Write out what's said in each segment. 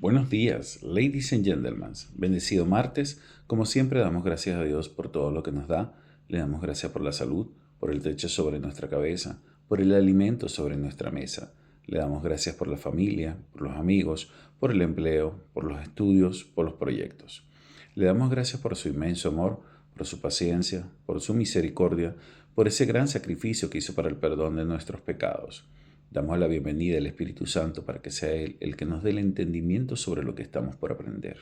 Buenos días, ladies and gentlemen. Bendecido martes. Como siempre, damos gracias a Dios por todo lo que nos da. Le damos gracias por la salud, por el techo sobre nuestra cabeza, por el alimento sobre nuestra mesa. Le damos gracias por la familia, por los amigos, por el empleo, por los estudios, por los proyectos. Le damos gracias por su inmenso amor, por su paciencia, por su misericordia, por ese gran sacrificio que hizo para el perdón de nuestros pecados. Damos la bienvenida al Espíritu Santo para que sea Él el que nos dé el entendimiento sobre lo que estamos por aprender.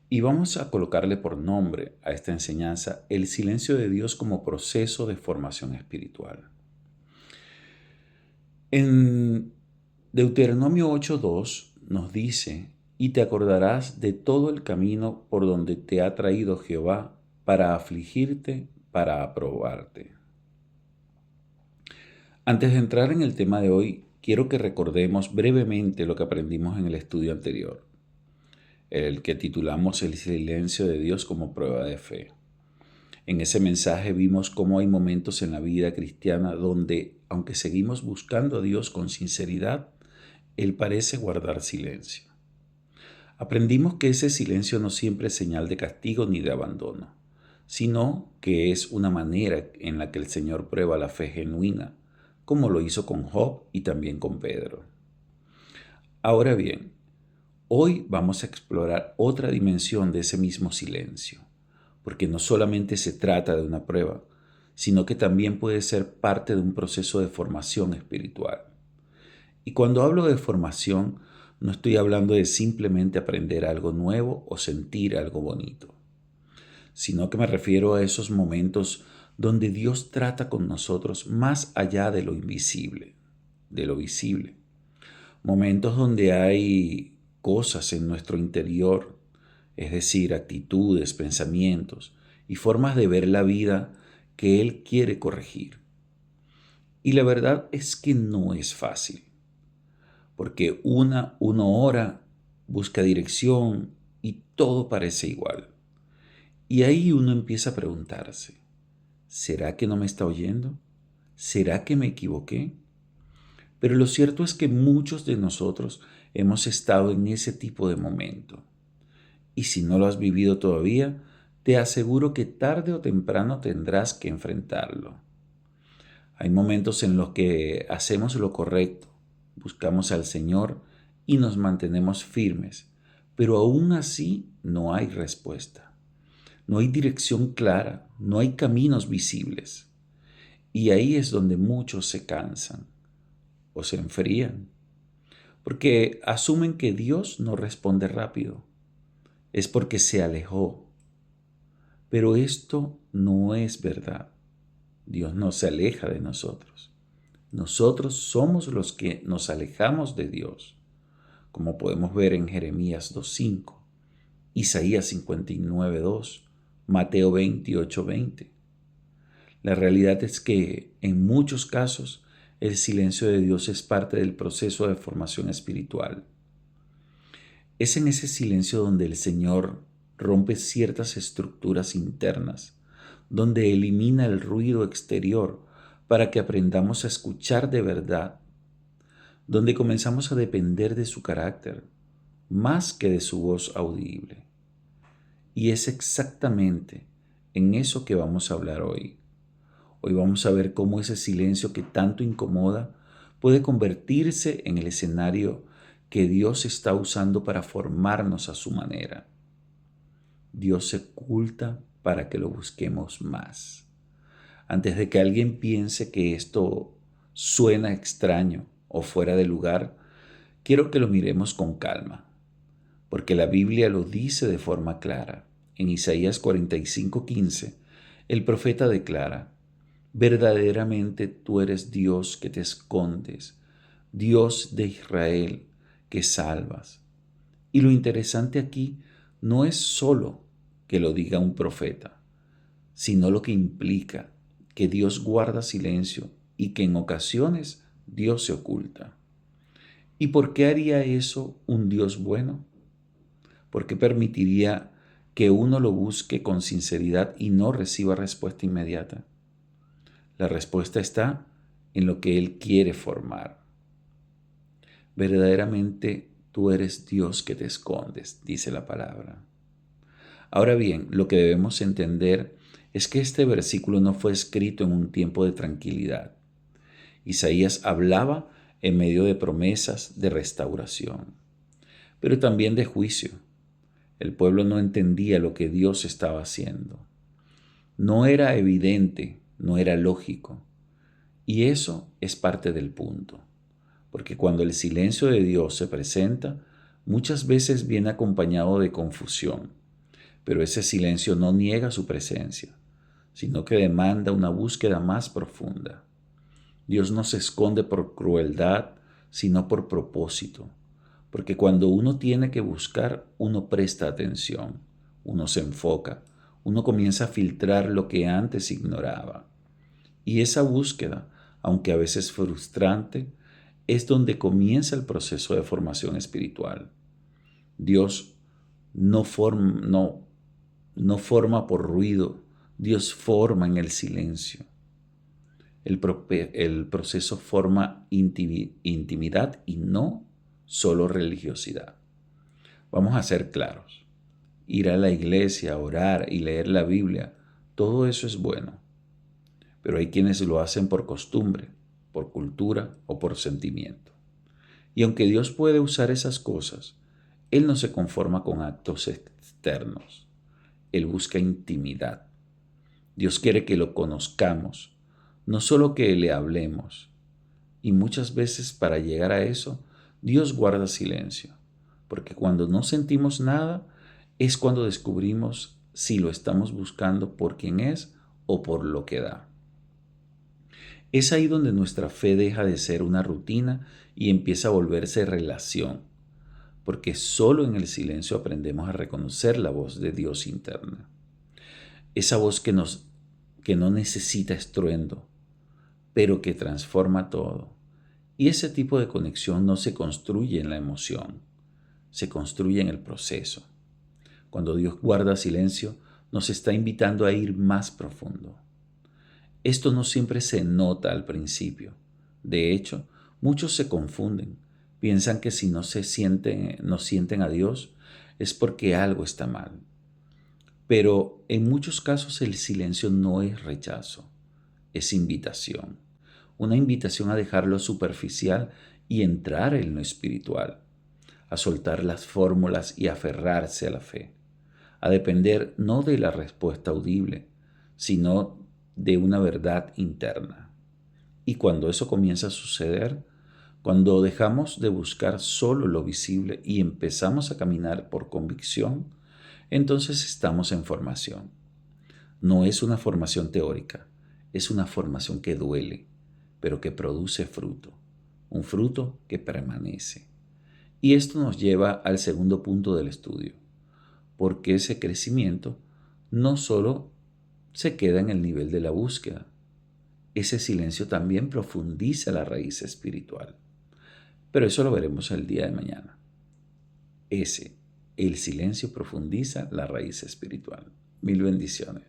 Y vamos a colocarle por nombre a esta enseñanza el silencio de Dios como proceso de formación espiritual. En Deuteronomio 8:2 nos dice: y te acordarás de todo el camino por donde te ha traído Jehová para afligirte, para aprobarte. Antes de entrar en el tema de hoy, quiero que recordemos brevemente lo que aprendimos en el estudio anterior, el que titulamos El silencio de Dios como prueba de fe. En ese mensaje vimos cómo hay momentos en la vida cristiana donde, aunque seguimos buscando a Dios con sinceridad, Él parece guardar silencio. Aprendimos que ese silencio no siempre es señal de castigo ni de abandono, sino que es una manera en la que el Señor prueba la fe genuina, como lo hizo con Job y también con Pedro. Ahora bien, hoy vamos a explorar otra dimensión de ese mismo silencio, porque no solamente se trata de una prueba, sino que también puede ser parte de un proceso de formación espiritual. Y cuando hablo de formación, no estoy hablando de simplemente aprender algo nuevo o sentir algo bonito, sino que me refiero a esos momentos donde Dios trata con nosotros más allá de lo invisible, de lo visible. Momentos donde hay cosas en nuestro interior, es decir, actitudes, pensamientos y formas de ver la vida que Él quiere corregir. Y la verdad es que no es fácil, porque uno ora, busca dirección y todo parece igual. Y ahí uno empieza a preguntarse: ¿será que no me está oyendo? ¿Será que me equivoqué? Pero lo cierto es que muchos de nosotros hemos estado en ese tipo de momento. Y si no lo has vivido todavía, te aseguro que tarde o temprano tendrás que enfrentarlo. Hay momentos en los que hacemos lo correcto, buscamos al Señor y nos mantenemos firmes, pero aún así no hay respuesta. No hay dirección clara, no hay caminos visibles. Y ahí es donde muchos se cansan o se enfrían, porque asumen que Dios no responde rápido. Es porque se alejó. Pero esto no es verdad. Dios no se aleja de nosotros. Nosotros somos los que nos alejamos de Dios, como podemos ver en Jeremías 2:5, Isaías 59:2, Mateo 28:20. La realidad es que, en muchos casos, el silencio de Dios es parte del proceso de formación espiritual. Es en ese silencio donde el Señor rompe ciertas estructuras internas, donde elimina el ruido exterior para que aprendamos a escuchar de verdad, donde comenzamos a depender de su carácter más que de su voz audible. Y es exactamente en eso que vamos a hablar hoy. Hoy vamos a ver cómo ese silencio que tanto incomoda puede convertirse en el escenario que Dios está usando para formarnos a su manera. Dios se oculta para que lo busquemos más. Antes de que alguien piense que esto suena extraño o fuera de lugar, quiero que lo miremos con calma, porque la Biblia lo dice de forma clara. En Isaías 45:15, el profeta declara: verdaderamente tú eres Dios que te escondes, Dios de Israel que salvas. Y lo interesante aquí no es solo que lo diga un profeta, sino lo que implica que Dios guarda silencio y que en ocasiones Dios se oculta. ¿Y por qué haría eso un Dios bueno? ¿Por qué permitiría que uno lo busque con sinceridad y no reciba respuesta inmediata? La respuesta está en lo que Él quiere formar. Verdaderamente Tú eres Dios que te escondes, dice la palabra. Ahora bien, lo que debemos entender es que este versículo no fue escrito en un tiempo de tranquilidad. Isaías hablaba en medio de promesas de restauración, pero también de juicio. El pueblo no entendía lo que Dios estaba haciendo. No era evidente, no era lógico. Y eso es parte del punto, porque cuando el silencio de Dios se presenta, muchas veces viene acompañado de confusión, pero ese silencio no niega su presencia, sino que demanda una búsqueda más profunda. Dios no se esconde por crueldad, sino por propósito, porque cuando uno tiene que buscar, uno presta atención, uno se enfoca, uno comienza a filtrar lo que antes ignoraba. Y esa búsqueda, aunque a veces frustrante, es donde comienza el proceso de formación espiritual. Dios no forma por ruido, Dios forma en el silencio. El proceso forma intimidad y no solo religiosidad. Vamos a ser claros. Ir a la iglesia, orar y leer la Biblia, todo eso es bueno. Pero hay quienes lo hacen por costumbre, por cultura o por sentimiento. Y aunque Dios puede usar esas cosas, Él no se conforma con actos externos. Él busca intimidad. Dios quiere que lo conozcamos, no solo que le hablemos. Y muchas veces para llegar a eso, Dios guarda silencio, porque cuando no sentimos nada, es cuando descubrimos si lo estamos buscando por quién es o por lo que da. Es ahí donde nuestra fe deja de ser una rutina y empieza a volverse relación, porque solo en el silencio aprendemos a reconocer la voz de Dios interna. Esa voz que no necesita estruendo, pero que transforma todo. Y ese tipo de conexión no se construye en la emoción, se construye en el proceso. Cuando Dios guarda silencio, nos está invitando a ir más profundo. Esto no siempre se nota al principio. De hecho, muchos se confunden. Piensan que si no sienten a Dios es porque algo está mal. Pero en muchos casos el silencio no es rechazo, es invitación. Una invitación a dejar lo superficial y entrar en lo espiritual, a soltar las fórmulas y aferrarse a la fe, a depender no de la respuesta audible, sino de una verdad interna. Y cuando eso comienza a suceder, cuando dejamos de buscar solo lo visible y empezamos a caminar por convicción, entonces estamos en formación. No es una formación teórica, es una formación que duele, pero que produce fruto, un fruto que permanece. Y esto nos lleva al segundo punto del estudio, porque ese crecimiento no solo se queda en el nivel de la búsqueda, ese silencio también profundiza la raíz espiritual. Pero eso lo veremos el día de mañana. El silencio profundiza la raíz espiritual. Mil bendiciones.